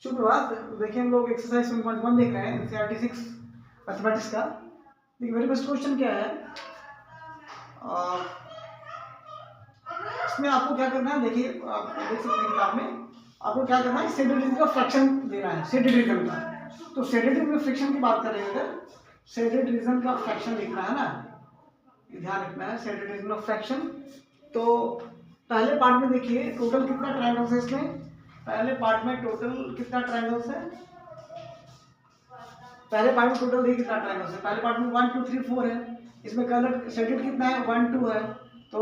सुप्रभात। देखिए हम लोग एक्सरसाइज 1.1 देख रहे हैं एनसीईआरटी 6 मैथमेटिक्स का। देखिए वेरी फर्स्ट क्वेश्चन क्या है, इसमें आपको क्या करना है, देखिए आप देख सकते हैं किताब में आपको क्या करना है, सेडेड रीजन का फ्रैक्शन देना है, सेडेड रीजन का। तो सेडेड रीजन फ्रैक्शन की बात करें अगर, सेडेड रीजन का फ्रैक्शन लिखना है ना, ध्यान रखना है सेडेड रीजन ऑफ फ्रैक्शन। तो पहले पार्ट में देखिए टोटल कितना ट्रायंगल्स है इसमें, पहले पार्ट में टोटल कितना ट्रायंगल्स है, पहले पार्ट में टोटल देखिए कितना ट्रायंगल्स है। पहले पार्ट में 1 2 3 4 है, इसमें कलर सेडेड कितना है 1 2 है। तो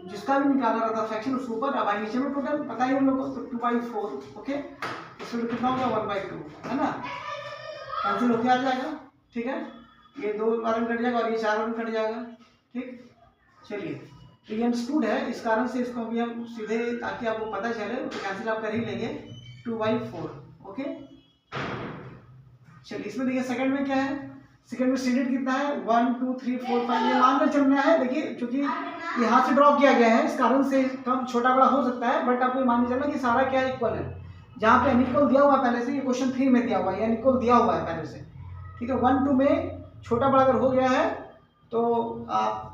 जिसका भी निकाला रहता है फ्रैक्शन उसके ऊपर, अब नीचे में टोटल पता ही हम लोग को, तो 2/4 ओके। इसमें कितना हो गया 1/2 है ना, कैंसिल होके आ जाएगा। ठीक है, ये 2 बार में कट जाएगा और ये 4 बार में कट जाएगा। ठीक, चलिए तो ये अंडरस्टूड है, इस कारण से इसको अभी हम सीधे, ताकि आपको पता चले तो कैंसिल आप कर ही लेंगे 2/4 ओके। चलिए इसमें देखिए सेकंड में क्या है, सेकंड में सीडेड कितना है 1 2 3 4 5, ये मानकर चलना है। देखिए क्योंकि ये हाथ से ड्रॉ किया गया है इस कारण से कम छोटा बड़ा हो सकता है, बट आपको मान के चलना कि सारा क्या इक्वल है। जहाँ पे अनइक्वल दिया हुआ है पहले से, ये क्वेश्चन 3 में दिया हुआ है, अनइक्वल दिया हुआ है पहले से। ठीक है, 1 2 में छोटा बड़ा अगर हो गया है तो आप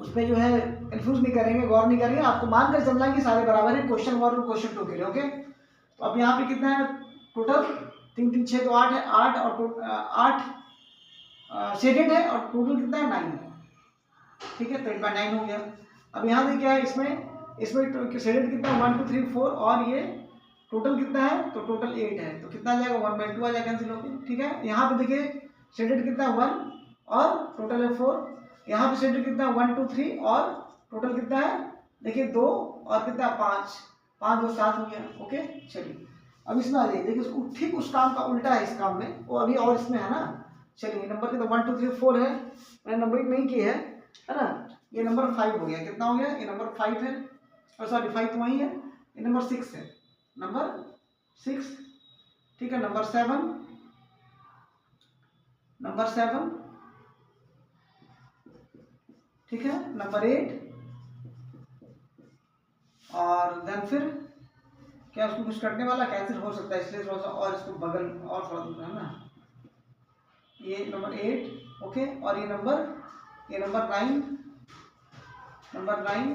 उसमें जो है कंफ्यूज नहीं करेंगे, गौर नहीं करेंगे, आपको मान कर चलना है कि सारे बराबर है क्वेश्चन 1 और क्वेश्चन 2 के लिए ओके। तो अब यहाँ पे कितना है टोटल, 3 3 6 तो 8 है, 8 और 8 सेडेड है और टोटल कितना है 9 है। ठीक है, तो 8/9 हो गया। अब यहाँ देखिए क्या है, इसमें सेडेड कितना है 1 2 3 4 और ये टोटल कितना है, तो टोटल 8 है, तो कितना आ जाएगा 1/2 आ जाएगा, कैंसिल हो गया। ठीक है, यहाँ पे देखिए सेडेड कितना है 1 और टोटल है 4, यहाँ पे सेडेड कितना है 1 2 3 और टोटल कितना है देखिए 2 और कितना 5 5 2 7 हो गया ओके। चलिए अब इसमें आ जाइए, देखिए ठीक उस काम का उल्टा है इस काम में, वो अभी और इसमें है ना। चलिए नंबर कितना 1 2 3 4 है, मैंने नंबरिंग नहीं की है ना, ये नंबर 5 हो गया, कितना हो गया, ये नंबर 5 है, और सॉरी 5 तो वही है, ये नंबर 6 है, नंबर 6। ठीक है, नंबर 7, नंबर 7, ठीक है, नंबर 8 और देन फिर क्या उसको कुछ कटने वाला कैंसिल हो सकता है, इसलिए थोड़ा सा और इसको बगल और थोड़ा दूर है ना, ये नंबर 8 ओके, और ये नंबर 9, नंबर 9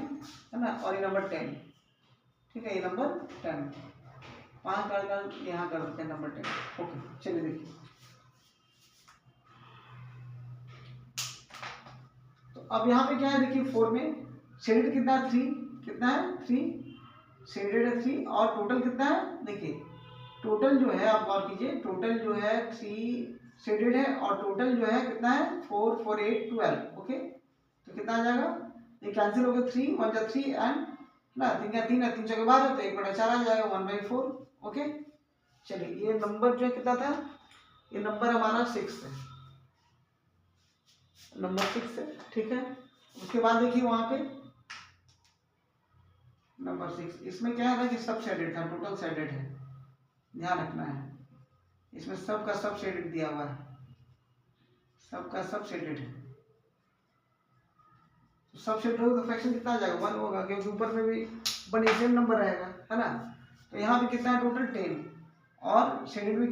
है ना, और ये नंबर 10। ठीक है, ये नंबर 10, 5 कर यहाँ कर देते हैं नंबर 10 ओके। चलिए देखिए, तो अब यहाँ पे क्या है देखिए 4 में शेडेड कितना है 3, कितना है 3 शेडेड है 3 और टोटल कितना है, देखिए टोटल जो है आप गौर कीजिए, टोटल जो है 3 शेडेड है और टोटल जो है कितना है 4 4 8 12 ओके। तो कितना आ जाएगा, ये कैंसिल हो गया, 3 1 जा 3 एंड ना 3 या 3 है, 3 के बाद तो 1/4 आ जाएगा 1/4 ओके। चलिए ये नंबर जो है कितना था, ये नंबर हमारा 6 है, नंबर 6 है। ठीक है, उसके बाद देखिए वहां पे नंबर 6, इसमें क्या है कि सब शेडेड था, टोटल शेडेड है, ध्यान रखना है, इसमें सब का सब शेडेड दिया हुआ है, सब का सब शेडेड है। तो सब शेडेड होगा तो फ्रैक्शन कितना आ जाएगा 1 होगा, क्योंकि ऊपर में भी बने सेम नंबर रहेगा है ना। तो यहाँ पे कितना है टोटल 10 और शेडेड भी,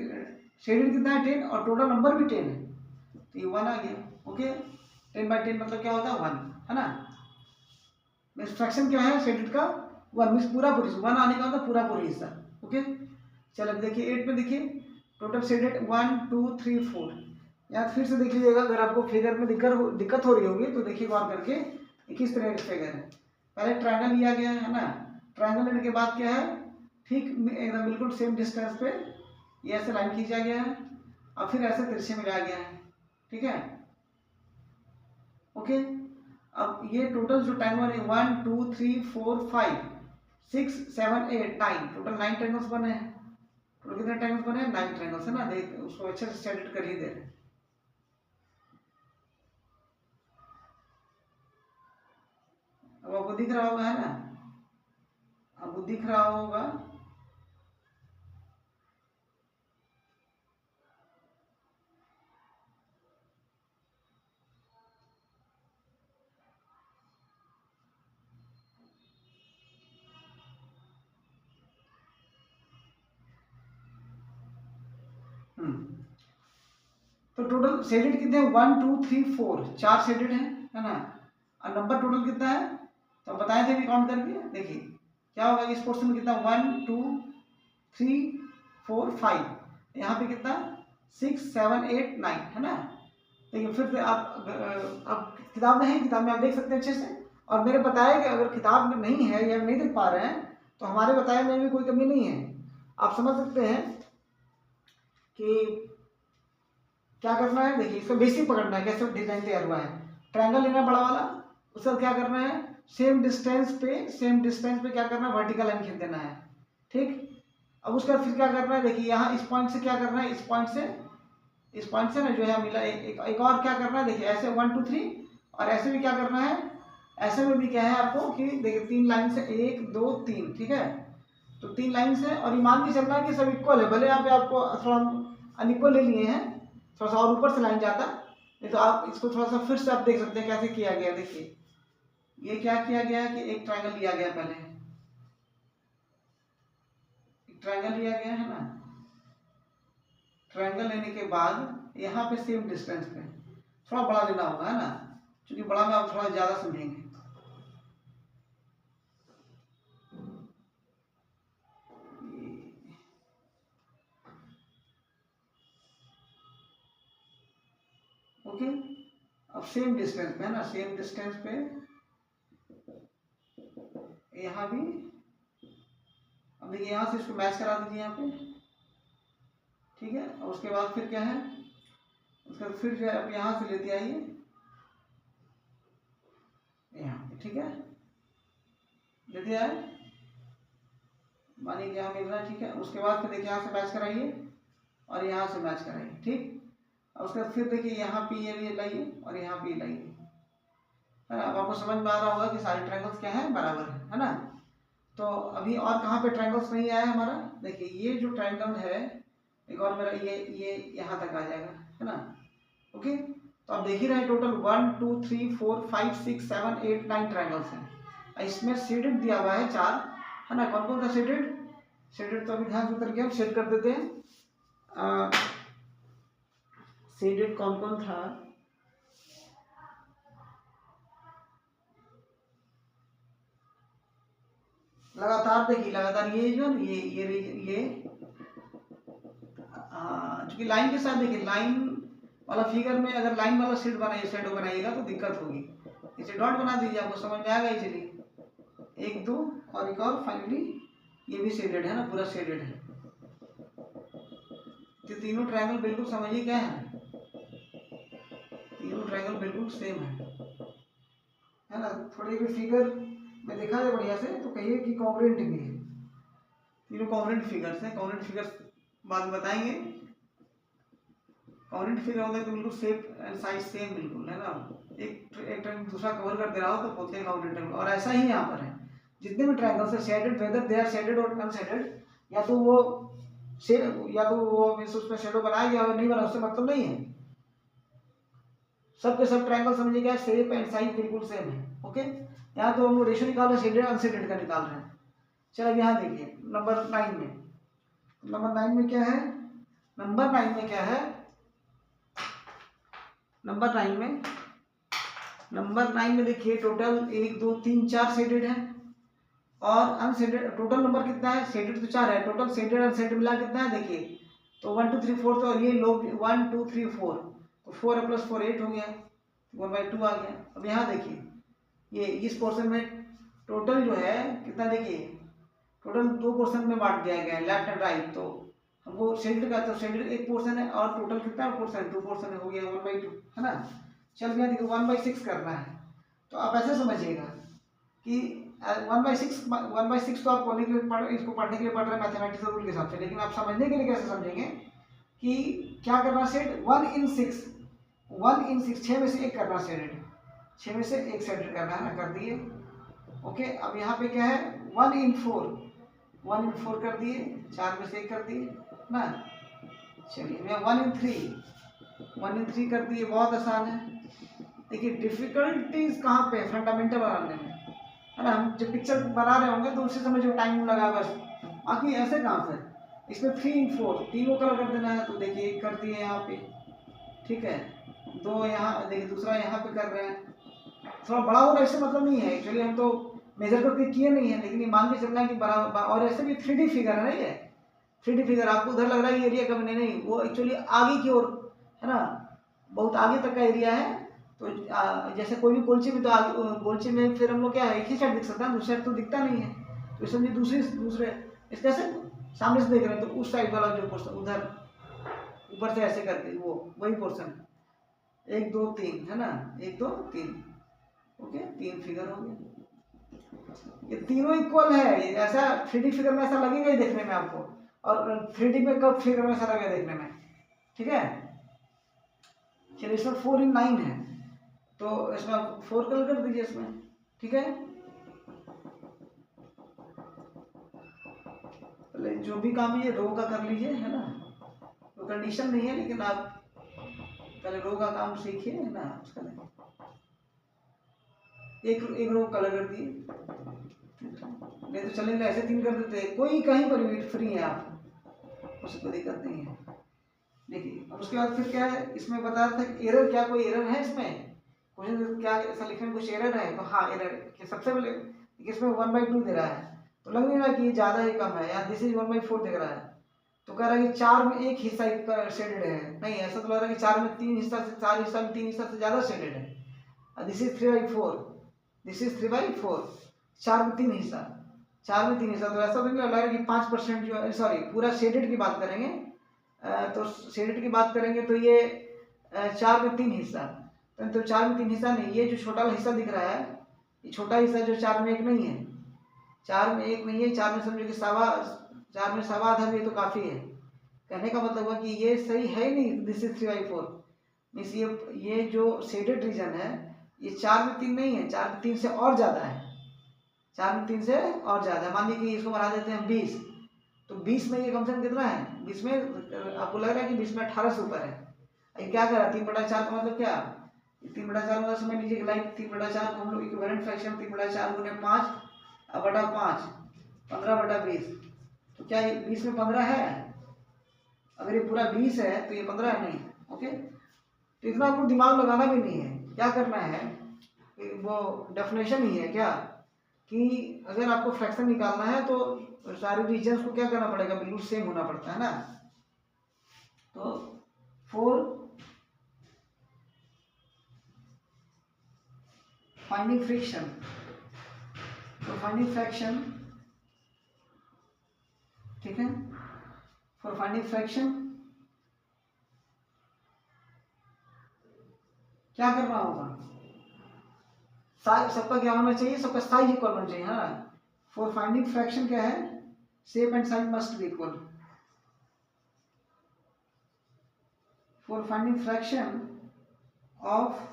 शेडेड कितना है 10 और टोटल नंबर भी 10 है, तो ये 1 आ गया ओके। 10/10 मतलब क्या होता है 1 है ना, फ्रैक्शन क्या है शेडेड का 1 मीन्स पूरा पूरी 1 आने का होता पूरा पूरी हिस्सा ओके। चलो अब देखिए 8 में देखिए टोटल शेडेड 1 2 3 4, या फिर से देख लीजिएगा, अगर आपको फिगर में दिक्कत हो रही होगी तो देखिए गौर करके किस तरह का फिगर है। पहले ट्रायंगल लिया गया है ना, ट्रायंगल लेने के बाद क्या है, ठीक एकदम बिल्कुल सेम डिस्टेंस पे ये ऐसे लाइन खींचा गया है और फिर ऐसे तिरछे मिलाया गया है। ठीक है ओके। अब ये टोटल जो ट्रायंगल है 1 2 3 4 5 6 7 8 9, टोटल 9 ट्रायंगल्स बने हैं। टोटल कितने ट्रायंगल्स बने हैं 9 ट्रायंगल्स है ना, देख उसको अच्छे से सेट कर ही दे रहे हैं। अब आपको दिख रहा होगा है ना, आपको दिख रहा होगा, तो टोटल शेडेड कितने हैं, 1 2 3 4, 4 शेडेड है ना। और नंबर टोटल कितना है, तो बताए थे भी काउंट करके, देखिए क्या होगा इस पोर्शन में कितना, 1 2 3 4 5, यहाँ पे कितना 6 7 8 9 है ना। देखिए फिर से आप अब किताब में है, किताब में आप देख सकते हैं अच्छे से। और मेरे बताया कि अगर किताब में नहीं है या नहीं देख पा रहे हैं तो हमारे बताए में भी कोई कमी नहीं है। आप समझ सकते हैं कि क्या करना है। देखिए इसका बेसिक पकड़ना है, कैसे डिजाइन तैयार हुआ है। ट्रायंगल लेना बड़ा वाला, उसका क्या करना है, सेम डिस्टेंस पे क्या करना है, वर्टिकल लाइन खींच देना है, ठीक। अब उसका फिर क्या करना है, देखिए यहाँ इस पॉइंट से क्या करना है, इस पॉइंट से ना जो है मिला एक और क्या करना है, देखिए ऐसे 1 2 3, और ऐसे भी क्या करना है, ऐसे में भी क्या है आपको कि देखिए 3 लाइन से 1 2 3, ठीक है। तो 3 लाइन से, और ये मान के चलना है कि सब इक्वल है, भले यहाँ पे आपको थोड़ा अनइक्वल ले लिए हैं, थोड़ा सा और ऊपर से लाइन जाता, नहीं तो आप इसको थोड़ा सा फिर से आप देख सकते हैं कैसे किया गया। देखिए ये क्या किया गया है कि एक ट्रायंगल लिया गया, पहले एक ट्रायंगल लिया गया है ना। ट्रायंगल लेने के बाद यहाँ पे सेम डिस्टेंस पे थोड़ा बड़ा लेना होगा है ना, क्योंकि बड़ा में आप थोड़ा ज्यादा समझेंगे। ओके, अब सेम डिस्टेंस पे है ना, सेम डिस्टेंस पे यहाँ भी, अब देखिए यहाँ से इसको मैच करा दीजिए यहाँ पे, ठीक है। और उसके बाद फिर क्या है, उसके बाद फिर जो है आप यहाँ से लेते आइए यहाँ पे, ठीक है, लेते आए, मानिए कि यहाँ मिल रहा है, ठीक है। उसके बाद फिर देखिए यहाँ से मैच कराइए और यहाँ से मैच कराइए, ठीक। और उसके बाद फिर देखिए यहाँ पे ये लाइए और यहाँ पे लाइए, है ना। अब आपको समझ में आ रहा होगा कि सारे ट्रायंगल्स क्या है, बराबर है ना। तो अभी और कहाँ पे ट्रायंगल्स नहीं आया हमारा, देखिए ये जो ट्रायंगल है एक और मेरा ये यहाँ तक आ जाएगा, है ना। ओके, तो आप देख ही रहे हैं टोटल 1 2 3 4 5 6 7 8 9 ट्रायंगल्स हैं। इसमें शेडेड दिया हुआ है 4, है ना। कौन कौन सा शेडेड तो अभी ध्यान से उतर के हम शेड कर देते हैं। शेडेड कौन कौन था, लगातार देखिए, लगातार ये जो ये क्योंकि लाइन के साथ देखिए, लाइन वाला फिगर में अगर लाइन वाला शेड शेडो बनाइएगा तो दिक्कत होगी। इसे डॉट बना दीजिए, आपको समझ में आएगा इजीली। 1 2 और एक और फाइनली ये भी शेडेड है ना, पूरा शेडेड है। तो तीनों ट्रायंगल बिल्कुल समझिए क्या है, तीनों ट्रायंगल बिल्कुल सेम है ना। थोड़ी भी फिगर में देखा है बढ़िया से तो कहिए कि कॉन्ग्रुएंट भी है, तीनों कॉन्ग्रुएंट फिगर्स हैं। कॉन्ग्रुएंट फिगर्स बाद में बताएंगे। कॉन्ग्रुएंट फिगर होगा तो बिल्कुल शेप एंड साइज सेम बिल्कुल, है ना। एक ट्रायंगल दूसरा कवर कर दे रहा हो तो बोलते हैं कॉन्ग्रुएंट ट्रायंगल। और ऐसा ही यहाँ पर है, जितने भी ट्रायंगल्स है shaded, whether they are shaded और अनशेडेड, या तो वो उसमें शेडो बनाया गया और नहीं बना, उससे मतलब नहीं है। सब के सब ट्रायंगल समझिए क्या, शेप एंड साइज बिल्कुल सेम है। ओके, यहाँ तो हम लोग रेशियो निकाल रहे हैं, शेडेड अनशेडेड का निकाल रहे हैं। चलो अब यहाँ देखिए नंबर 9 में, नंबर 9 में क्या है, नंबर 9 में क्या है, नंबर 9 में देखिए टोटल 1 2 3 4 शेडेड है और अनशेडेड। टोटल नंबर कितना है, शेडेड तो 4 है, टोटल शेडेड अनशेडेड मिला कितना है देखिए, तो 1 2 3 4, तो ये लोग 1 2 3 4, तो 4 प्लस 4 8 हो गया, 1/2 आ गया। अब यहाँ देखिए ये इस पोर्शन में टोटल जो है कितना, देखिए टोटल 2 पोर्शन में बांट दिया गया है, लेफ्ट एंड राइट। तो हमको शेडेड का, तो शेडेड एक पोर्शन है और टोटल कितना पोर्शन, 2 पोर्शन हो गया, 1/2, है ना। चल गया, देखिए 1/6 करना है। तो आप ऐसे समझिएगा कि 1/6 तो आप पढ़ने के लिए इसको पढ़ने के लिए पढ़ रहे हैं मैथमेटिक्स रूल के हिसाब से, लेकिन आप समझने के लिए कैसे समझेंगे कि क्या करना, सेट 1 in 6, 6 में से 1 करना शेडेड, 6 में से 1 शेडेड करना है ना, कर दिए। ओके, अब यहाँ पे क्या है 1 in 4, 1 in 4 कर दिए, 4 में से 1 कर दिए ना। चलिए मैं 1 in 3 कर दिए, बहुत आसान है। देखिए डिफिकल्टीज कहाँ पे, फंडामेंटल बनाने में, है ना। हम जब पिक्चर बना रहे होंगे तो उससे समझो टाइम लगा बस, बाकी ऐसे कहाँ से इसमें 3 इन 4 3 को कलर कर देना है, तो देखिए एक कर दिए यहाँ पे, ठीक है, 2 यहाँ, देखिए दूसरा यहाँ पे कर रहे हैं। थोड़ा बड़ा हो रहा है इससे मतलब नहीं है, एक्चुअली हम तो मेजर करके किए नहीं है, लेकिन ये मान के चलना है कि बराबर। और ऐसे भी 3D फिगर है ना, ये 3D फिगर आपको उधर लग रहा है ये एरिया कम नहीं, वो एक्चुअली आगे की ओर है ना, बहुत आगे तक का एरिया है। तो जैसे कोई भी गोलची में, तो आगे गोलची में फिर हम लोग क्या है, एक ही साइड दिख सकता है, दूसरी साइड तो दिखता नहीं है। तो समझिए दूसरे इस कैसे सामने से देख रहे हैं, तो उस साइड वाला जो पोर्सन उधर ऊपर से ऐसे करके वही पोर्सन 1 2 3 है ना, 1 2 3, ओके, 3 फिगर हो गए। ये तीनों इक्वल है, ऐसा 3D फिगर में ऐसा लगेगा ही देखने में आपको, और 3D में कब फिगर में ऐसा लगेगा देखने में, ठीक है। चलिए इसमें 4 इन 9 है, तो इसमें 4 कलर कर दीजिए इसमें, ठीक है। पहले जो भी काम है रो का कर लीजिए, है ना, तो कंडीशन नहीं है, लेकिन आप पहले रो का काम सीखिए, है ना। उसका एक रो कलर कर दिए, नहीं तो चलेगा ऐसे 3 कर देते, कोई कहीं पर भी फ्री है आप, उससे कोई दिक्कत नहीं है। देखिए अब उसके बाद फिर क्या है, इसमें बता रहा था एरर, क्या कोई एरर है इसमें, क्वेश्चन क्या ऐसा लिखने में कुछ एरर है, तो हाँ एरर कि सबसे पहले इसमें 1/2 दे रहा है, तो लग नहीं रहा कि ये ज़्यादा ही कम है, या दिस इज 1/4 दिख रहा है, तो कह रहा है कि 4 में 1 हिस्सा शेडेड है, नहीं ऐसा तो लग रहा है कि 4 में 3 हिस्सा से 4 हिस्सा में 3 हिस्सा से ज़्यादा शेडेड है। दिस इज 3/4, दिस इज 3/4, 4 में 3 हिस्सा, 4 में 3 हिस्सा, तो ऐसा नहीं लग रहा है कि 5% जो है, सॉरी पूरा शेडेड की बात करेंगे, तो शेडेड की बात करेंगे तो ये 4 में 3 हिस्सा, तो 4 में 3 हिस्सा नहीं, ये जो छोटा हिस्सा दिख रहा है, ये छोटा हिस्सा जो 4 में 1 नहीं है, 4 में 1 नहीं है, 4 में समझो कि 4 में 1.25 भी तो काफ़ी है। कहने का मतलब है कि ये सही है ही नहीं, दिस इज 3/4 मीन्स ये जो शेडेड रीजन है ये 4 में 3 नहीं है, 4 में 3 से और ज़्यादा है, 4 में 3 से और ज़्यादा है। मान लीजिए कि इसको बना देते हैं 20, तो 20 में ये कम से कम कितना है, 20 में आपको लग रहा है कि 20 में 18 से ऊपर है, ये क्या करा 3/4 का मतलब क्या, 3/4 मतलब समझ लीजिए लाइक 3/4 को हम लोग इक्विवेलेंट फ्रैक्शन 3/4 गुने 5 बटा 5 15/20, तो क्या ये 20 में 15 है, अगर ये पूरा 20 है तो ये 15 है नहीं, ओके। तो इतना आपको दिमाग लगाना भी नहीं है, क्या करना है वो डेफिनेशन ही है क्या, कि अगर आपको फ्रैक्शन निकालना है तो सारे रीजन्स को क्या करना पड़ेगा, बिल्कुल सेम होना पड़ता है ना। तो 4 फाइंडिंग फ्रिक्शन, तो फाइंडिंग फ्रैक्शन, ठीक है, फॉर फाइंडिंग फ्रैक्शन क्या करना होगा, साइज सबका क्या होना चाहिए, सबका साइज इक्वल होना चाहिए, हाँ। फॉर फाइंडिंग फ्रैक्शन क्या है, shape and size must be equal, for finding fraction of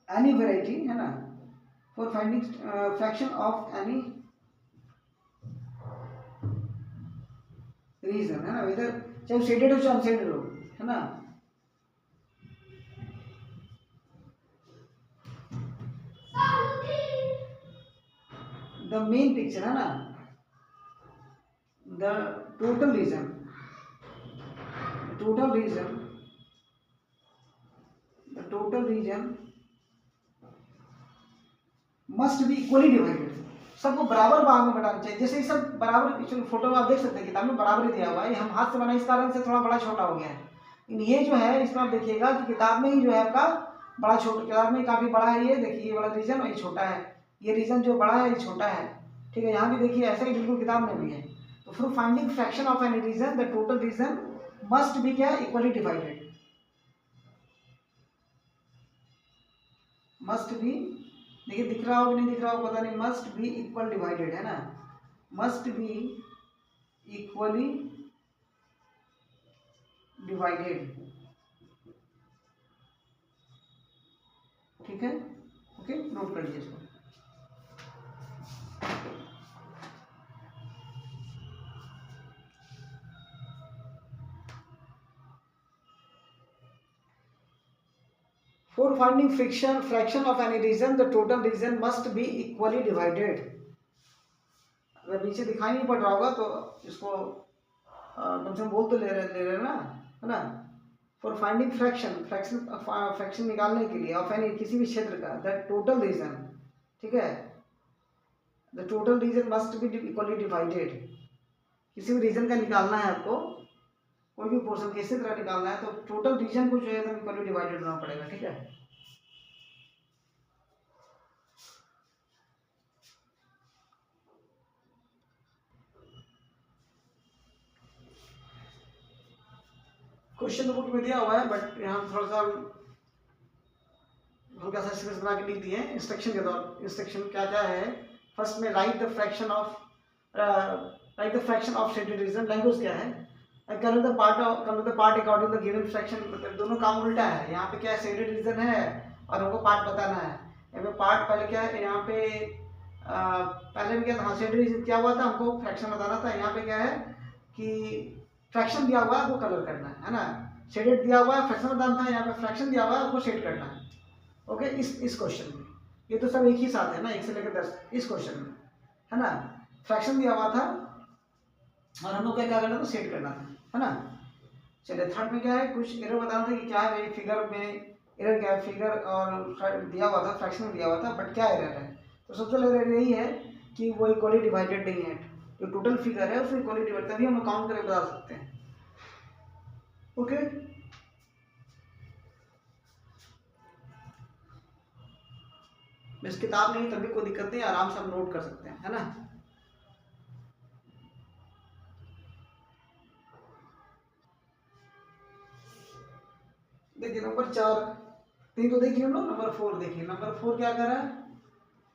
any variety, है ना, for finding fraction of any region, है ना, इधर चाहे शेडेड हो चाहे अनशेडेड हो, है ना। द मेन पिक्चर, है ना, the total region, total region, the total region must be equally divided, सबको बराबर भाग में बटाना चाहिए। जैसे ये सब बराबर, फोटो में आप देख सकते हैं किताब में बराबर ही दिया हुआ है, हम हाथ से बनाए इस कारण से थोड़ा बड़ा छोटा हो गया है, लेकिन ये जो है इसमें आप देखिएगा कि किताब में ही जो है आपका बड़ा छोटा, किताब में काफी बड़ा है, ये देखिए ये वाला रीजन और ये छोटा है, ये रीजन जो बड़ा है ये छोटा है, ठीक है। यहाँ भी देखिए ऐसा ही बिल्कुल किताब में भी है। तो for finding fraction of any region the total region must be क्या, इक्वली डिवाइडेड, मस्ट बी, देखिए दिख रहा हो कि नहीं दिख रहा हो पता नहीं, मस्ट बी इक्वल डिवाइडेड, है ना, मस्ट बी इक्वली डिवाइडेड, ठीक है, ओके, नोट कर लीजिए इसको। For finding fraction of any region, the total region must be equally divided. जब नीचे दिखाई नहीं पड़ रहा होगा तो इसको कम से कम बोल तो ले रहे ना, है ना। फॉर फाइंडिंग फ्रैक्शन निकालने के लिए ऑफ एनी किसी भी क्षेत्र का द टोटल रीजन, ठीक है, the total region must be equally divided. किसी भी रीजन का निकालना है आपको, कोई भी पोर्शन किसी तरह निकालना है तो टोटल रीजन को जो है तो इक्वली डिवाइडेड होना पड़ेगा, ठीक है। क्वेश्चन बुक में दिया हुआ है बट यहाँ थोड़ा सा हल्का सा स्पेस बना के लिख दिए इंस्ट्रक्शन के दौर। इंस्ट्रक्शन क्या क्या है, फर्स्ट में right the fraction of shaded region. Language क्या है, come the part according the given fraction. मतलब दोनों काम उल्टा है, यहाँ पे क्या है शेडेड रीजन है और हमको पार्ट बताना है। यहाँ पे पार्ट पहले क्या है, यहाँ पे पहले भी क्या था, शेडेड रीजन क्या हुआ था, हमको फ्रैक्शन बताना था। यहाँ पे क्या है कि फ्रैक्शन दिया हुआ है वो कलर करना है ना। शेडेड दिया हुआ है फ्रैक्शन बताना था, यहाँ पे फ्रैक्शन दिया हुआ है उसको शेड करना है। ओके, इस क्वेश्चन में ये तो सब एक ही साथ है ना, 1 से लेकर 10 इस क्वेश्चन में, है ना। फ्रैक्शन दिया हुआ था और हम लोग क्या करना था, शेड करना था, है ना। चलिए थर्ड में क्या है, कुछ एरर बताना था कि क्या है भाई, फिगर में एरर क्या है, फिगर और दिया हुआ था, फ्रैक्शन दिया हुआ था बट क्या एरर है। तो सबसे पहले एरर यही है कि वो इक्वली डिवाइडेड नहीं है, जो टोटल फिगर है उसको इक्वली डिवाइड, तभी हम काउंट करके बता सकते हैं। ओके, इस किताब नहीं तभी कोई दिक्कत नहीं, आराम से हम नोट कर सकते हैं, है ना। देखिए नंबर 4 3 तो देखिए हम लोग, नंबर 4 देखिए। नंबर 4 क्या कर रहा है,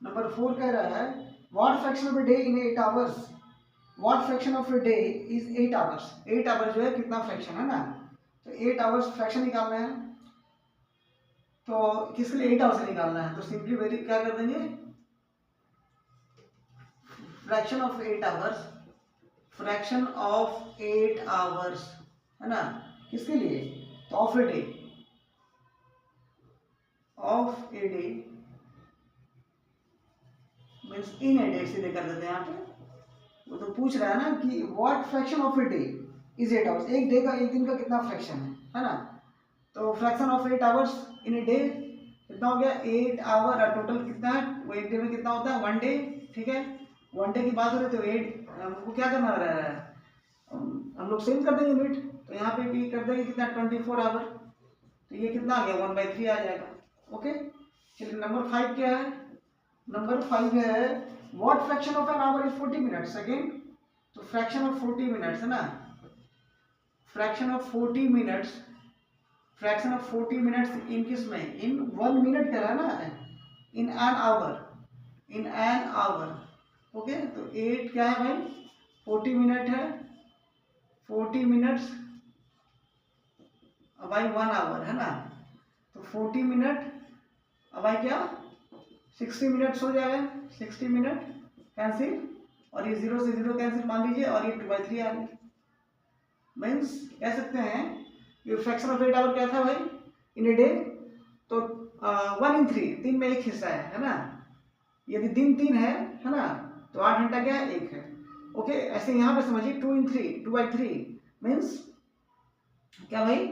नंबर 4 कह रहा है what fraction of a day in 8 hours. What fraction of a day is 8 hours. 8 hours जो है कितना फ्रैक्शन है ना, तो 8 आवर्स फ्रैक्शन निकालना है। तो किसके लिए 8 आवर्स निकालना है, तो सिंपली वेरी क्या कर देंगे, fraction of 8 hours, fraction of 8 hours, है ना। किसके लिए, तो of a day, of a day means in a day, सीधे कर देते हैं यहाँ पे। वो तो पूछ रहा है ना कि what fraction of a day is 8 hours, एक डे का, एक दिन का कितना फ्रैक्शन है ना। तो fraction of 8 hours in a day कितना हो गया, 8 आवर। और टोटल कितना है, वो एक डे में कितना होता है, 1 डे, ठीक है। 1 डे की बात हो रही तो 8 हमको क्या करना रह रहा है, हम लोग सेम कर देंगे यूनिट, तो यहाँ पे भी कर देंगे कितना, 24 आवर। तो ये कितना आ गया, 1/3 आ जाएगा। ओके, चलिए नंबर 5 क्या है, नंबर 5 है what fraction of an hour is 40 minutes. Second, तो फ्रैक्शन ऑफ 40 मिनट्स है ना, fraction of 40 minutes, fraction of 40 minutes in किस में, इन 1 मिनट कह रहा है ना, in an hour, in an hour. Okay, तो 8 क्या है भाई, 40 मिनट है, 40 मिनट्स भाई 1 आवर है ना। तो 40 मिनट भाई क्या 60 मिनट्स हो जाएगा, 60 मिनट कैंसिल, और ये 0 से 0 कैंसिल मान लीजिए, और ये 2/3 आ गई। मीन्स कह सकते हैं ये फ्रैक्शन ऑफ 8 आवर क्या था भाई इन ए डे, तो 1 in 3, 3 में एक हिस्सा है ना। यदि दिन 3 है ना, तो 8 घंटा क्या है, 1 है। ओके, ऐसे यहाँ पे समझिए 2 in 3, 2/3 मीन्स क्या भाई,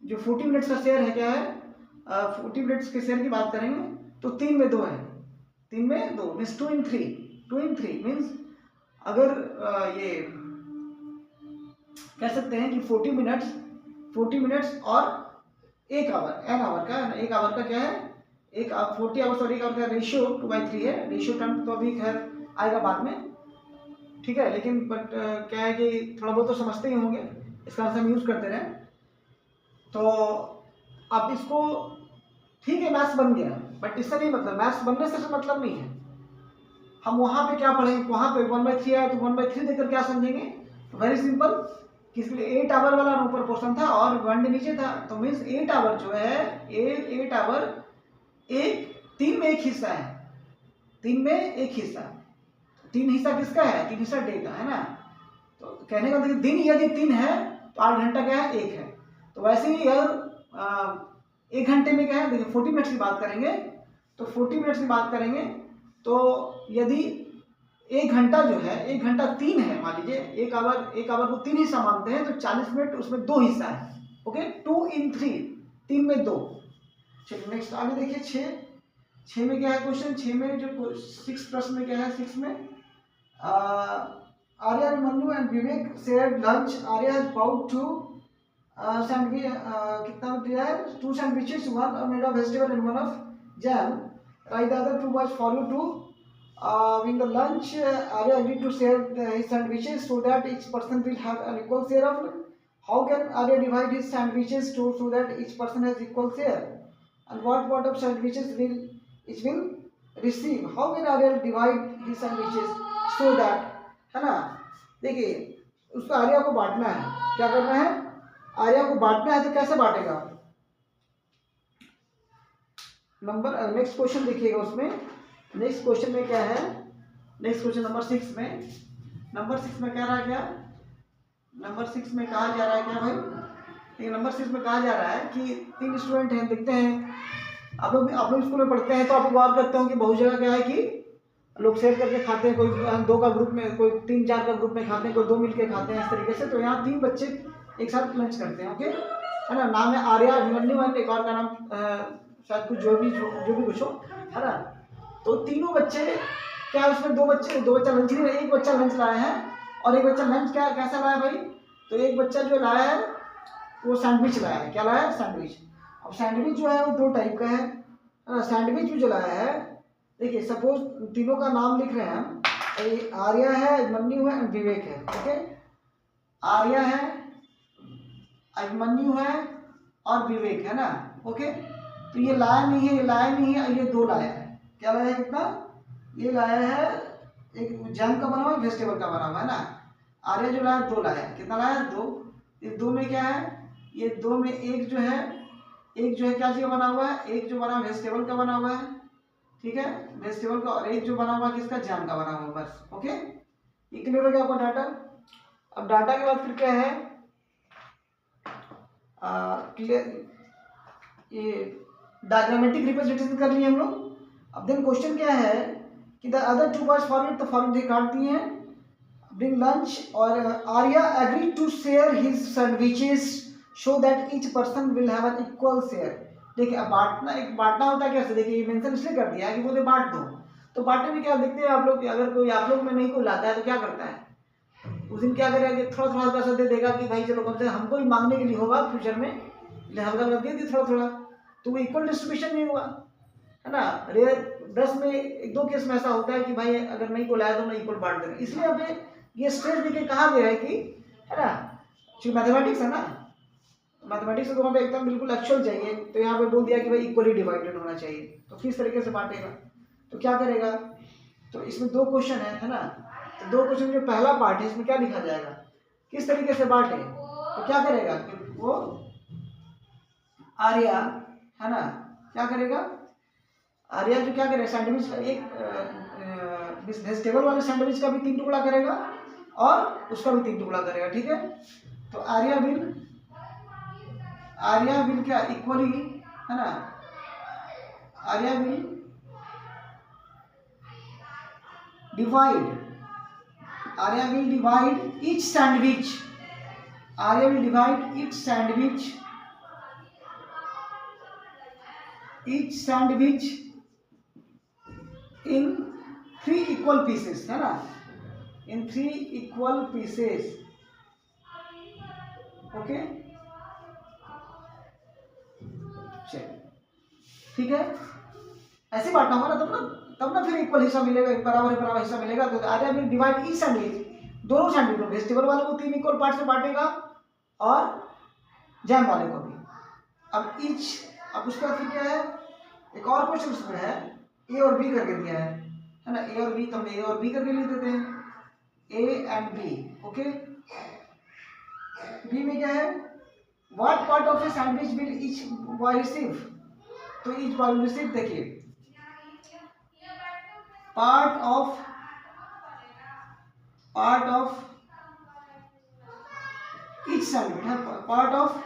जो 40 मिनट्स का शेयर है क्या है, 40 मिनट्स के शेयर की बात करेंगे तो 3 में 2 है, 3 में 2 मीन्स 2 in 3, 2 in 3 मीन्स अगर ये कह सकते हैं कि 40 मिनट्स और 1 आवर, एन आवर का, 1 आवर का क्या है, 40 आवर्स और 1 आवर का रेशियो 2/3 है। रेशियो टर्म तो अभी खैर आएगा बाद में, ठीक है, लेकिन बट क्या है कि थोड़ा बहुत तो समझते ही होंगे, इसका हम यूज करते रहे। तो अब इसको ठीक है मैथ्स बन गया, बट इससे नहीं मतलब, मैथ्स बनने से मतलब नहीं है। हम वहां पे क्या पढ़ेंगे, वहां पे 1/3 आया तो 1/3 देकर क्या समझेंगे, तो वेरी सिंपल, किसके लिए 8 आवर वाला ऊपर पोर्शन था और 1 डे नीचे था, तो मीन्स 8 आवर जो है 8 आवर 3 में एक हिस्सा है, 3 में एक हिस्सा, 3 हिस्सा किसका है, 3 हिस्सा डे का है ना। तो कहने का मतलब दिन यदि 3 है तो 8 घंटा क्या है, 1 है। तो वैसे ही अगर 1 घंटे में क्या है, देखिए 40 मिनट्स की बात करेंगे, तो 40 मिनट्स की बात करेंगे तो यदि एक घंटा जो है, एक घंटा 3 है, मान लीजिए एक आवर को 3 हिस्सा मानते हैं तो 40 मिनट उसमें 2 हिस्सा है। ओके, 2 in 3, 3 में 2। चलिए नेक्स्ट आगे देखिए 6 में क्या है क्वेश्चन। 6 में जो 6 प्रश्न में क्या है, 6 में Arya, Mannu and Vivek shared lunch. Arya has brought two sandwich, कितना दिया है, 2 sandwiches, one made of vegetable and one of jam. Right the other 2 was for you to in the lunch. Arya agreed to share his sandwiches so that each person will have an equal share of. How can Arya divide his sandwiches so that each person has equal share? And what of sandwiches will each will receive? How can Arya divide his sandwiches so that, है ना। देखिए उसको आर्या को बांटना है, क्या करना है, आर्या को बांटना है, तो कैसे बांटेगा। नंबर नेक्स्ट क्वेश्चन देखिएगा, उसमें नेक्स्ट क्वेश्चन में क्या है, नेक्स्ट क्वेश्चन नंबर 6 में, नंबर 6 में कह रहा है क्या, नंबर 6 में कहा जा रहा है क्या भाई, देखिए नंबर 6 में कहा जा रहा है कि 3 स्टूडेंट हैं, देखते हैं आप लोग स्कूल में पढ़ते हैं तो आप गौर करते हो कि बहुत जगह क्या है कि लोग शेयर करके खाते हैं, कोई 2 का ग्रुप में, कोई 3-4 का ग्रुप में खाते हैं, कोई 2 मिलके खाते हैं, इस तरीके से। तो यहाँ 3 बच्चे एक साथ लंच करते हैं। ओके, है ना, नाम है आर्या, अभिमन्यु, एक और का नाम शायद कुछ जो भी कुछ हो, है ना। तो तीनों बच्चे क्या, उसमें 2 बच्चा लंच नहीं, एक बच्चा लंच लाया है और एक बच्चा लंच कैसा लाया भाई, तो एक बच्चा जो लाया है वो सैंडविच लाया है। क्या लाया है, सैंडविच। अब सैंडविच जो है वो 2 टाइप का है ना। सैंडविच भी जो लाया है, देखिए सपोज तीनों का नाम लिख रहे हैं हम, आर्या है, अभिमन्यु है, विवेक है। ओके, आर्या है, अभिमन्यु है और विवेक है ना। ओके, तो ये लाया नहीं है, ये लाया नहीं है, ये 2 लाया है। क्या लाया है, कितना, ये लाया है, एक जैम का बना हुआ है, वेजिटेबल का बना हुआ है ना। आर्या जो लाया 2 लाया है, कितना लाया, 2। इस 2 में क्या है, ये 2 में एक जो है क्या चीज का बना हुआ है, एक जो बना वेजिटेबल का बना हुआ है, ठीक है, वेजिटेबल का, और एक जो बना हुआ किसका, जैम का बना हुआ है, बस। ओके, ये क्लियर हो गया आपका डाटा। अब डाटा के बाद फिर क्या है, क्लियर, ये डायग्रामेटिक रिप्रेजेंटेशन कर लिए हम लोग। अब देन क्वेश्चन क्या है कि the other 2 was for it, तो फॉर्म दे काट दिए हैं, bring lunch, और Arya agreed to share his sandwiches so that each person will have an equal share। देखिए अब बांटना होता है कैसे, देखिए ये मेंशन इसलिए कर दिया है कि बोले बांट दो। तो बांटने में क्या देखते हैं आप लोग, अगर कोई आप लोग में नहीं कोई लाता है तो क्या करता है, उस दिन क्या करेगा, थोड़ा पैसा दे देगा कि भाई चलो कम से हमको ही मांगने के लिए होगा फ्यूचर में, इसलिए हल्का कर दे दी थोड़ा, तो वो इक्वल डिस्ट्रीब्यूशन नहीं हुआ, है ना। रेयर 10 में 1-2 केस में ऐसा होता है कि भाई अगर नहीं को लाया तो मैं इक्वल बांट देना। इसलिए हमें ये स्ट्रेस देके कहा गया है कि, है ना, क्योंकि मैथमेटिक्स है ना, मैथमेटिक्स से तो वहाँ पे एकदम बिल्कुल एक्चुअल चाहिए, तो यहाँ पे बोल दिया कि भाई इक्वली डिवाइडेड होना चाहिए। तो किस तरीके से बांटेगा, तो क्या करेगा, तो इसमें 2 क्वेश्चन है ना। तो 2 क्वेश्चन जो पहला पार्ट है इसमें क्या लिखा जाएगा, किस तरीके से बांटे, तो क्या करेगा कि वो आर्या, है ना, क्या करेगा, आर्या जो क्या करेगा, सैंडविच का एक वेजिटेबल वाले सैंडविच का भी 3 टुकड़ा करेगा और उसका भी 3 टुकड़ा करेगा, ठीक है। तो आर्या विल क्या, इक्वली, है ना, Arya will divide each sandwich, Arya will divide each sandwich in 3 equal pieces, है ना, in 3 equal pieces। ओके, चलिए ठीक है, ऐसे बांटना होगा ना, तब ना फिर इक्वल हिस्सा मिलेगा, बराबर हिस्सा मिलेगा। तो Arya will divide each sandwich, दोनों सैंडविच को, वेजिटेबल वाले को 3 इक्वल पार्ट से बांटेगा और जैम वाले को भी। अब उसके बाद फिर क्या है, एक और क्वेश्चन उसमें है, ए और बी करके दिया है ना, ए और बी, तो हम ए और बी करके लिख देते हैं, A and B. Okay, B में क्या है, what part of a sandwich will each boy receive, तो ईच बॉय विल रिसीव, देखिए पार्ट ऑफ ईच सैंडविच है, पार्ट ऑफ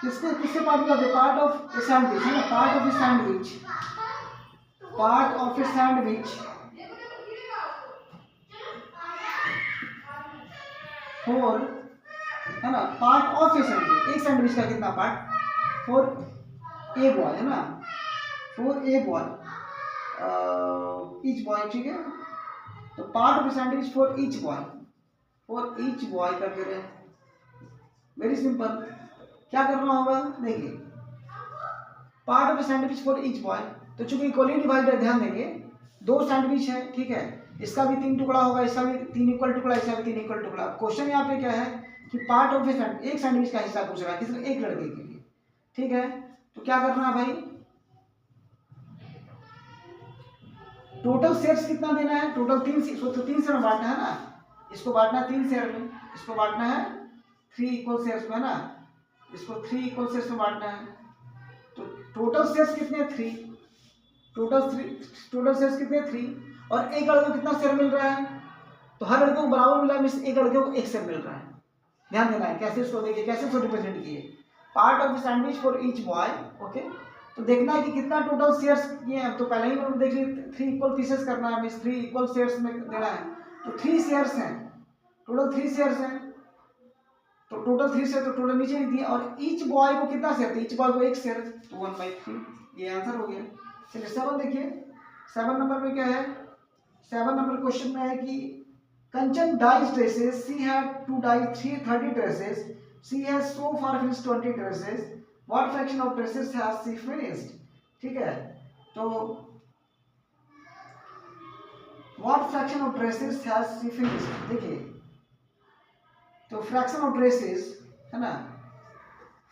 किसके पार्ट करते, पार्ट ऑफ ए सैंडविच, है ना, part of a sandwich for, है ना, पार्ट ऑफ ए सैंडविच, एक सैंडविच का कितना पार्ट, फॉर ए बॉय, है ना, for a boy, each boy, ठीक है। तो part of a sandwich for each boy कर दे रहे हैं। वेरी सिंपल, क्या करना होगा, देखिए part of a sandwich for each boy, तो चूंकि इक्वली डिवाइडेड, ध्यान देंगे दो सैंडविच है, ठीक है, इसका भी 3 टुकड़ा होगा, इसका भी 3 इक्वल टुकड़ा, इसका भी 3 इक्वल टुकड़ा। क्वेश्चन यहाँ पे क्या है कि पार्ट ऑफ ए सैंडविच, एक सैंडविच का हिस्सा पूछ रहा है, किसी एक लड़के के लिए, ठीक है। तो क्या करना है भाई, टोटल शेयर्स कितना देना है, टोटल 3 शेयर में बांटना है ना, इसको बांटना है 3 शेयर में, इसको बांटना है 3 इक्वल शेयर्स में, ना, इसको 3 इक्वल शेयर्स में बांटना है। तो टोटल शेयर्स कितने, 3, टोटल शेयर्स कितने, 3, और एक लड़के को कितना शेयर मिल रहा है, तो हर लड़के को बराबर मिला है, एक लड़के को 1 शेयर मिल रहा है। ध्यान देना है कैसे इसको, देखिए कैसे इसको रिप्रेजेंट किए, part of the sandwich for each boy, okay. तो देखना है कि कितना टोटल शेयर्स किए हैं, तो पहले ही हम देख लिए 3 इक्वल पीसेस करना है, हमें 3 इक्वल शेयर्स में देना है, तो 3 शेयर्स हैं, टोटल 3 शेयर्स हैं, तो टोटल 3 शेयर, तो टोटल नीचे लिख दिया, और ईच बॉय को कितना शेयर, ईच बॉय को 1 शेयर, तो 1/3, ये आंसर हो गया। चलिए 7 देखिए, 7 नंबर में क्या है, 7 नंबर क्वेश्चन में है कि Kanchan dyes dresses, she had to dye 30 dresses, she has so far finished 20 dresses, what fraction of dresses has she finished, ठीक है। तो what fraction of dresses has she finished, देखिए तो फ्रैक्शन ऑफ ड्रेसेस, है ना,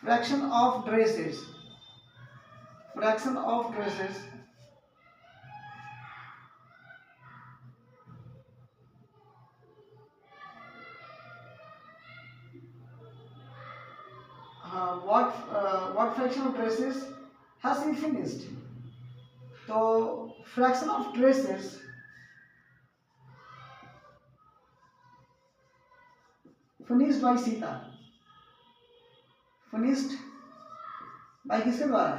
fraction of dresses, fraction of dresses, what fraction of dresses has been finished, तो fraction of dresses finished by Sita, finished by किसके द्वारा,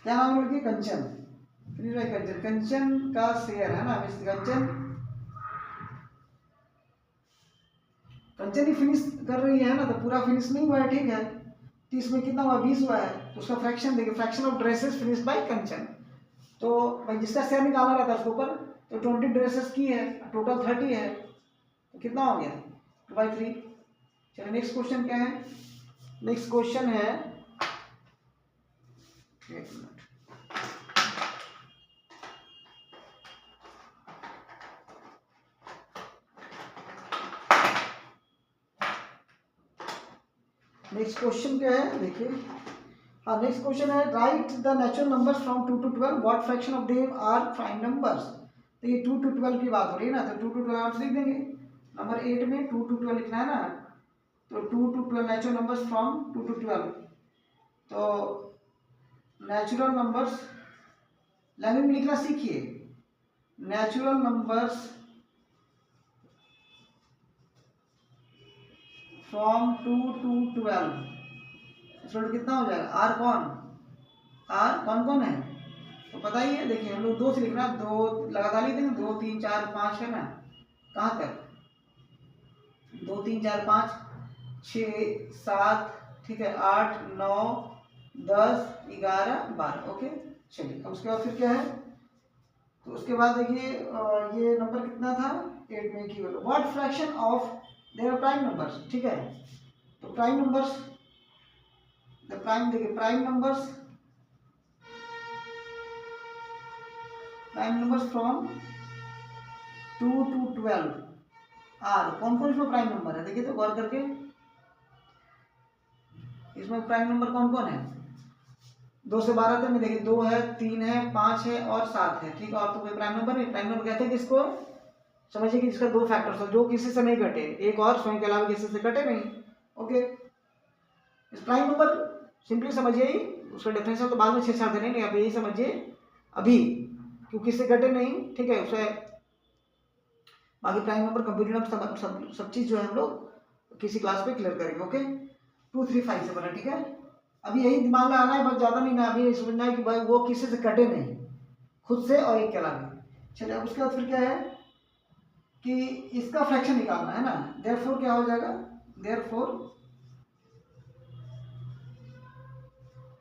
क्या नाम है, कंचन, फिनिश बाय कंचन, कंचन का शेयर है ना, कंचन ही फिनिश कर रही है ना, तो पूरा फिनिश नहीं हुआ है, ठीक है। तो इसमें कितना हुआ, 20 हुआ है, तो उसका फ्रैक्शन देखिए, fraction of dresses finish by Kanchan, तो भाई जिसका शेयर निकालना रहता है उसके ऊपर, तो 20 ड्रेसेस की है, टोटल 30 है, तो कितना हो गया, 2/3। चलिए नेक्स्ट क्वेश्चन क्या है, नेक्स्ट क्वेश्चन है, एक मिनट, नेक्स्ट क्वेश्चन क्या है, देखिए, हाँ नेक्स्ट क्वेश्चन है, write the natural numbers from 2 to 12, what fraction of them are prime numbers. तो ये 2 to 12 की बात हो रही है ना, तो 2 to 12 आप लिख देंगे, नंबर 8 में 2 to 12 लिखना है ना, तो 2 to 12 natural numbers from 2 to 12, तो नेचुरल नंबर्स लैंग्वेज में लिखना सीखिए, natural numbers from 2 to 12, student कितना हो जाएगा, आर कौन कौन है, तो पता ही है, देखिए हम लोग 2 से लिखना, 2 लगातार लिख देंगे, 2 3 4 5 है ना, कहाँ तक, 2 3 4 5 6 7, ठीक है, 8 9 10 11 12, ओके। चलिए अब उसके बाद फिर क्या है, तो उसके बाद देखिए ये नंबर कितना था, 8 में की, what fraction of their prime numbers, ठीक है। तो प्राइम नंबर्स, द प्राइम, देखिए prime numbers from 2 to 12 are, कौन कौन इसमें प्राइम नंबर है, देखिए तो गौर करके, इसमें प्राइम नंबर कौन कौन है, 2 से 12 तक में देखिए 2 है, 3 है, 5 है और 7 है, ठीक है, और तो कोई प्राइम नंबर नहीं। प्राइम नंबर कहते हैं कि इसको समझिए कि इसका 2 फैक्टर्स हो जो किसी से नहीं कटे, एक और स्वयं के अलावा किसी से कटे नहीं, ओके। इस प्राइम नंबर सिंपली समझिए ही, उसका डिफरेंशियल तो बाद में छेड़छाड़ देने नहीं, आप यही समझिए अभी, क्योंकि इससे कटे नहीं, ठीक है, उसे बाकी प्राइम नंबर कंप्यूटर नंबर सब चीज़ जो है हम लोग किसी क्लास पे क्लियर करेंगे, ओके। 2 3 5 से बना, ठीक है, अभी यही दिमाग में आना है, बस ज़्यादा नहीं ना, अभी ये समझना है कि भाई वो किसी से कटे नहीं, खुद से और एक के अलावा। चलिए अब उसके बाद फिर क्या है, कि इसका फ्रैक्शन निकालना है ना, देयरफॉर क्या हो जाएगा, therefore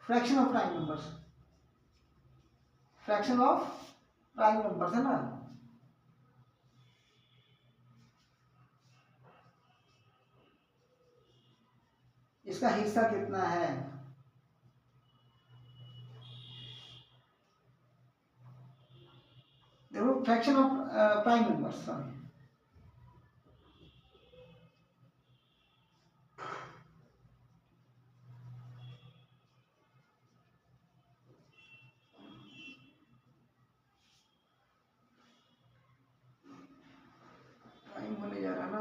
fraction of prime numbers, fraction of prime numbers है ना, इसका हिस्सा कितना है, देखो fraction of prime numbers, sorry time होने जा रहा है ना,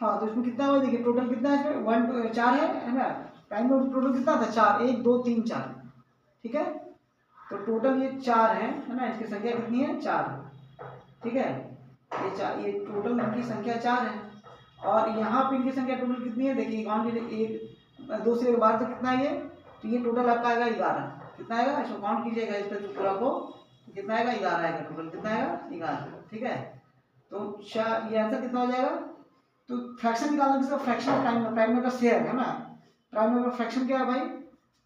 हाँ तो इसमें कितना हुआ देखिए, टोटल कितना है इसमें, 1 2 4 है ना, प्राइम नंबर टोटल कितना था 4, 1 2 3 4, ठीक है, तो टोटल ये 4 है ना, इसकी संख्या कितनी है 4, ठीक है, ये 4, ये टोटल इनकी संख्या 4 है, और यहाँ पे इनकी संख्या टोटल कितनी है देखिए, काउंट कीजिए, 1 2 से 12 तक कितना है ये, तो ये टोटल आपका आएगा 11, कितना आएगा, इसको काउंट कीजिएगा इस पर पूरा को, कितना आएगा 11 आएगा टोटल, कितना आएगा 11, ठीक है, तो ये आंसर कितना हो जाएगा, तो फ्रैक्शन निकालना किसका, फ्रैक्शन ऑफ प्राइम नंबर का शेयर है ना, प्राइम नंबर फ्रैक्शन क्या है भाई,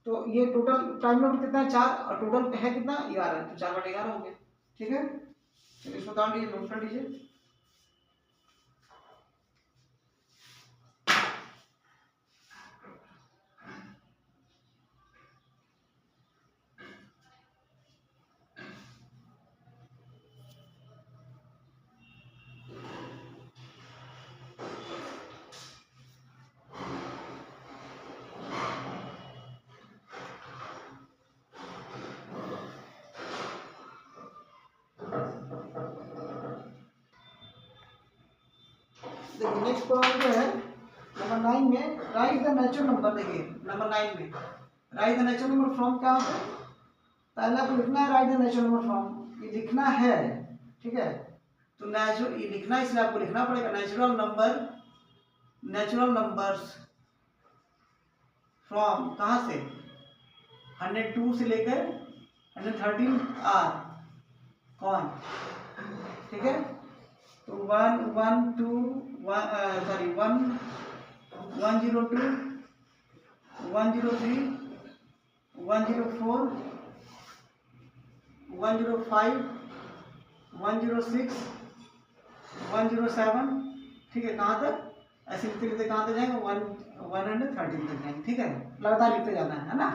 तो ये टोटल प्राइम नंबर कितना है 4 और टोटल है कितना 11, तो 4/11 हो गया, ठीक है, तो इसको काउंट लीजिए, नोट कर लीजिए। देखिए नेक्स्ट प्रॉब्लम जो है नंबर 9 में, राइट द नेचुरल नंबर, देखिए नंबर 9 में right the natural number from क्या होता है, पहले आपको लिखना है write the natural number from, ये लिखना है, ठीक है, तो नेचुरल ये लिखना है, इसलिए आपको लिखना पड़ेगा नेचुरल नंबर्स फ्रॉम, कहाँ से, 102 से लेकर 113 आर कौन, ठीक है, तो 1 1 2 सॉरी 1 102 103 104 105 106 107, ठीक है, कहाँ तक ऐसे लिखते लिखते कहाँ तक जाएंगे, 113 तक जाएंगे, ठीक है, लगातार लिखते जाना है ना,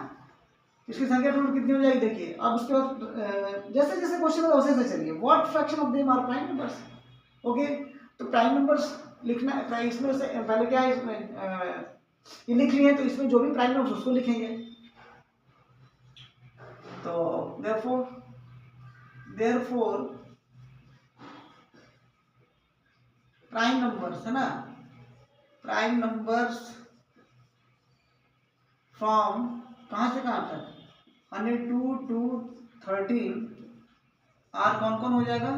इसकी संख्या टोटल कितनी हो जाएगी देखिए, अब उसके बाद जैसे जैसे क्वेश्चन होगा वैसे वैसे चलिए, what fraction of them are prime numbers, okay, तो प्राइम नंबर्स लिखना है, इसमें से पहले क्या है, इसमें ये लिख लिए हैं, तो इसमें जो भी प्राइम नंबर्स उसको लिखेंगे, तो देयरफॉर प्राइम नंबर्स है ना, प्राइम नंबर्स फ्रॉम कहाँ से कहाँ तक, 102 to 13 आर कौन कौन हो जाएगा,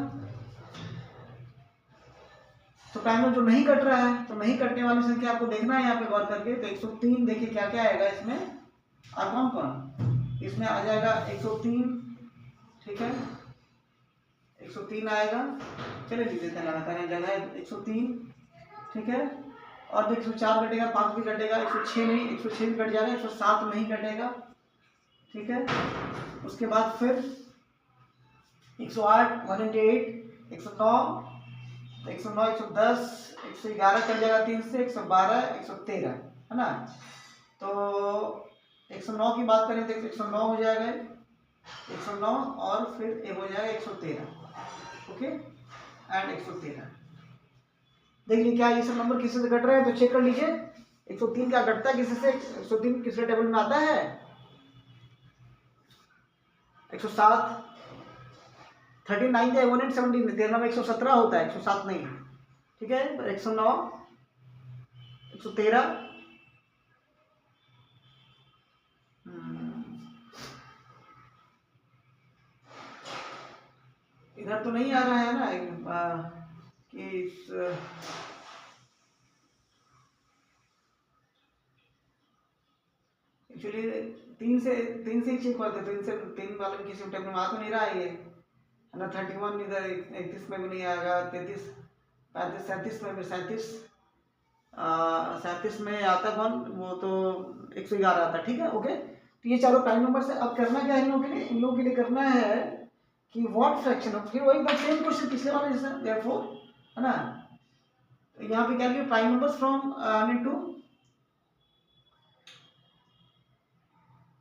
तो प्राइम नंबर जो नहीं कट रहा है, तो नहीं कटने वाली संख्या आपको देखना है यहाँ पे गौर करके, तो 103 देखिए क्या क्या आएगा इसमें, और कौन कौन इसमें आ जाएगा 103, ठीक है, 103 आएगा, चले लिख देते हैं लगातार जगह 103, ठीक है, और देख 104 कटेगा, 5 भी कटेगा, 106 नहीं, 106 भी कट जाएगा, 107 नहीं कटेगा, ठीक है, उसके बाद फिर 108 108 109 109 110 111 कट जाएगा 3 से, 112 113 है ना, तो 109 की बात करें तो 109 हो जाएगा, 109 और फिर ये हो जाएगा 113, ओके, एंड 113, देखिए क्या ये सब नंबर किसी से कट रहे हैं, तो चेक कर लीजिए 103 क्या कटता है किसी से, 103 किसके टेबल में आता है, 107 39 है 117 में, 13 में 117 होता है, 107 नहीं, ठीक है, 109 113, इधर तो नहीं आ रहा है ना कि एक्चुअली तीन से ही चेक करते, तीन वाले में किसी टेबल में आ तो नहीं रहा है ये, है ना। 31 इधर 31 में भी नहीं आएगा, 33 35 37 में भी 37 में आता कौन, वो तो 111 आता, ठीक है ओके। तो ये चारों प्राइम नंबर से। अब करना क्या है इन लोगों के लिए, इन लोगों के लिए करना है कि व्हाट फ्रैक्शन ऑफ, फिर वही सेम क्वेश्चन पिछले वाले जैसा, देयरफॉर, है ना। तो यहाँ पे क्या लिया, प्राइम नंबर्स फ्रॉम इनटू,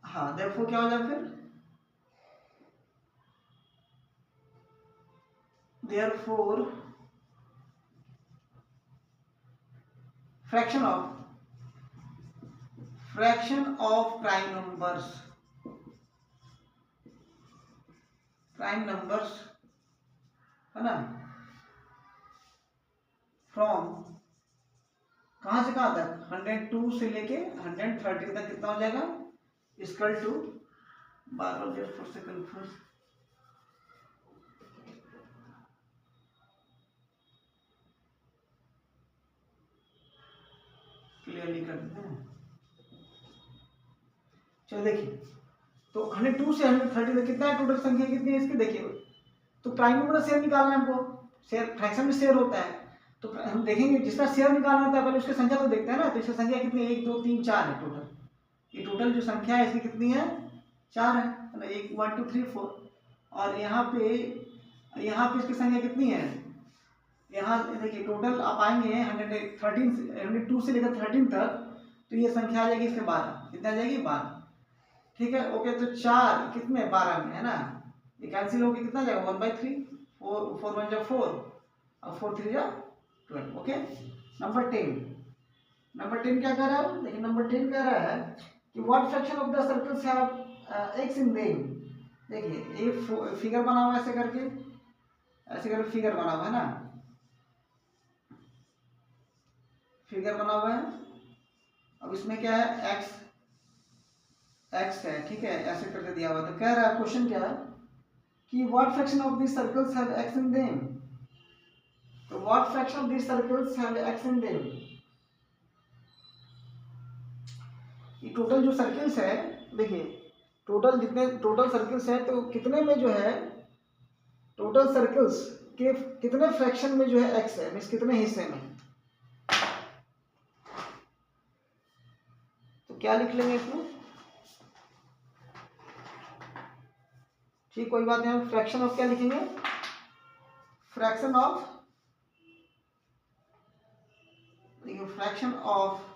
हाँ देयरफॉर क्या हो जाए फिर, therefore fraction of prime numbers, है ना, फ्रॉम कहां से कहां तक, 102 से लेके 113 तक कितना हो जाएगा, इक्वल टू, बार बार देयरफॉर से कंफ्यूज, क्लियरली कर देते हैं। चलो देखिए, तो 102 से 130 तक कितना है, टोटल संख्या कितनी है इसकी, देखिए। तो प्राइम नंबर का शेयर निकालना है हमको, शेयर फ्रैक्शन में शेयर होता है, तो हम देखेंगे जिसका शेयर निकालना होता है पहले उसकी संख्या तो देखते हैं ना। तो इसकी संख्या कितनी है, 1 2 3 4 है टोटल, ये टोटल जो संख्या है इसकी कितनी है, 4 है ना, 1 1 2 3 4। और यहाँ पे इसकी संख्या कितनी है, यहाँ देखिए टोटल आप आएंगे 102 से लेकर 13 तक, तो ये संख्या आ जाएगी इसके 12, कितना आ जाएगी 12, ठीक है ओके। तो 4 कितने 12 में, है ना, ये कैंसिल होकर कितना जाएगा 1/3, 4 1 जा 4 और 4 3 जा 12, ओके। नंबर 10 क्या कह रहा है, देखिए नंबर 10 कह रहा है कि what fraction of the circles have X in them. देखिए एक फिगर बना हुआ है ऐसे करके फिगर बना हुआ है ना, फिगर बना हुआ है। अब इसमें क्या है, एक्स है, ठीक है, ऐसे करके दिया हुआ। तो कह रहा है क्वेश्चन क्या है कि what fraction of this circles have X in them. तो what fraction of this circles have X in them, ये टोटल जो सर्कल्स है, देखिए टोटल सर्कल्स है, तो कितने में जो है, टोटल सर्कल्स के कितने फ्रैक्शन में जो है एक्स है, मींस कितने हिस्से में। तो क्या लिख लेंगे इसमें, ठीक कोई बात नहीं, हम फ्रैक्शन ऑफ क्या लिखेंगे, फ्रैक्शन ऑफ, देखिए फ्रैक्शन ऑफ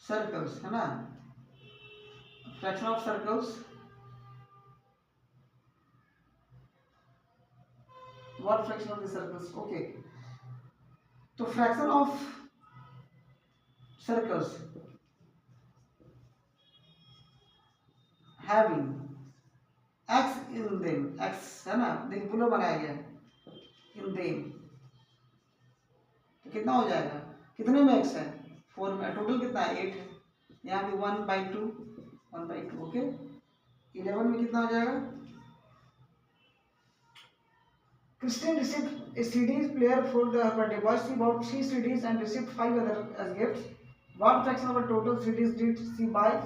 सर्कल्स, है ना, fraction of circles, what fraction of the circles, okay. तो fraction of circles having X in them, X है ना, देखिए पुनः बनाया गया इन देम, तो कितना हो जाएगा, कितने में एक्स है, 4 में, टोटल कितना है 8 है, यहाँ पे 1/2 ओके। 11 में कितना हो जाएगा, Christian received a CD player for the birthday boy. She bought 3 CDs and received 5 others as gifts. What fraction of the total CDs did she buy,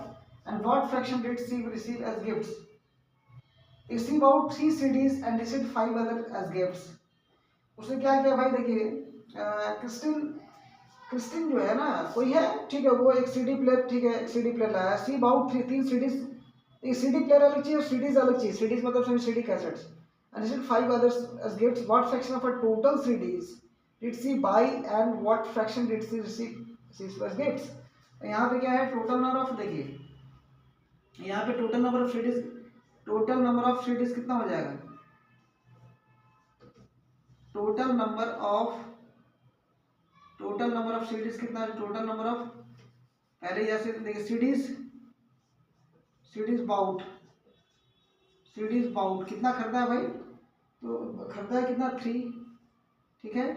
and what fraction did she receive as gifts? She bought 3 CDs and received 5 others as gifts. उसने क्या किया भाई, देखिए Kristin जो है ना, कोई है, ठीक है, वो एक CD प्लेयर, ठीक है, CD प्लेयर लाया। सी बाउट 3 CDs, एक CD प्लेयर अलग चीज और CDs अलग चीज, CDs मतलब CD cassettes, and received 5 others as gifts. What fraction of her total CDs did she buy, and what fraction did she receive as gifts? यहाँ पे क्या है, टोटल नंबर ऑफ, देखिए यहाँ पे टोटल नंबर ऑफ CDs कितना हो जाएगा, टोटल नंबर ऑफ CDs कितना है, टोटल नंबर ऑफ, पहले जैसे देखिए CDs बाउट कितना खरीदा है भाई, तो खरीदा है कितना 3, ठीक है,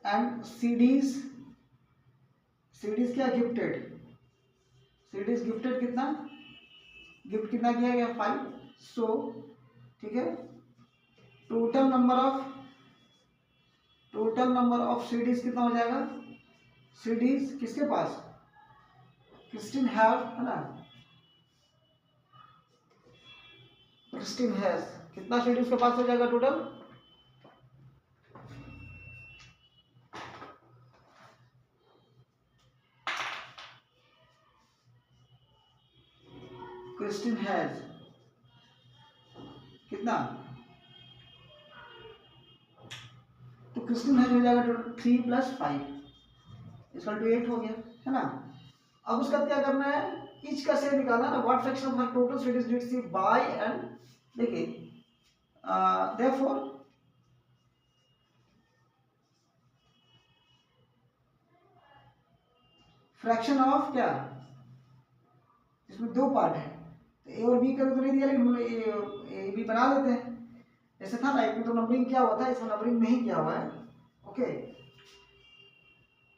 एंड CDs क्या गिफ्टेड, CDs गिफ्टेड कितना, गिफ्ट कितना किया गया 5, सो ठीक है, टोटल नंबर ऑफ CDs कितना हो जाएगा, CDs किसके पास, क्रिस्टिन हैव, है ना, क्रिस्टिन हैज, कितना सीडी उसके पास हो जाएगा टोटल? क्रिस्टिन हैज कितना? तो क्रिस्टिन हैज हो जाएगा टोटल 3 + 5 = 8 हो गया, है ना। अब उसका क्या करना है, ईच का शेयर निकालना ना, what fraction of total sweet did she buy and, देखिए देयरफॉर फ्रैक्शन ऑफ क्या, इसमें दो पार्ट है, तो ए और बी का तो नहीं दिया, लेकिन हम लोग ए बी बना लेते हैं। जैसे था ना, एक में तो नंबरिंग किया हुआ था, इसमें नंबरिंग नहीं किया हुआ है। ओके,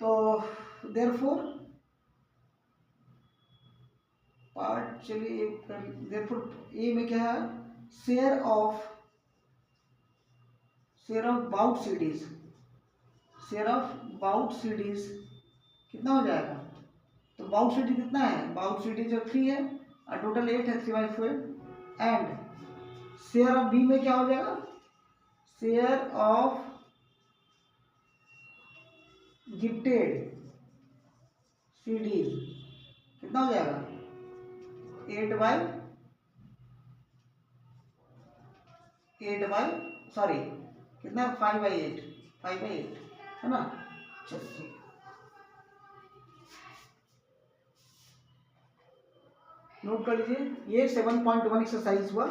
तो देयरफॉर पार्ट, चलिए देयरफॉर ए में क्या है, share of both CDs, share of both CDs कितना हो जाएगा? तो बाउट सीडी कितना है, बाउट सीडी जो 3 है और टोटल 8 है, 3/4, एंड शेयर ऑफ बी में क्या हो जाएगा, शेयर ऑफ गिफ्टेड सीडीज कितना हो जाएगा, 5/8, है ना। चलिए नोट कर लीजिए, ये 7.1 एक्सरसाइज हुआ।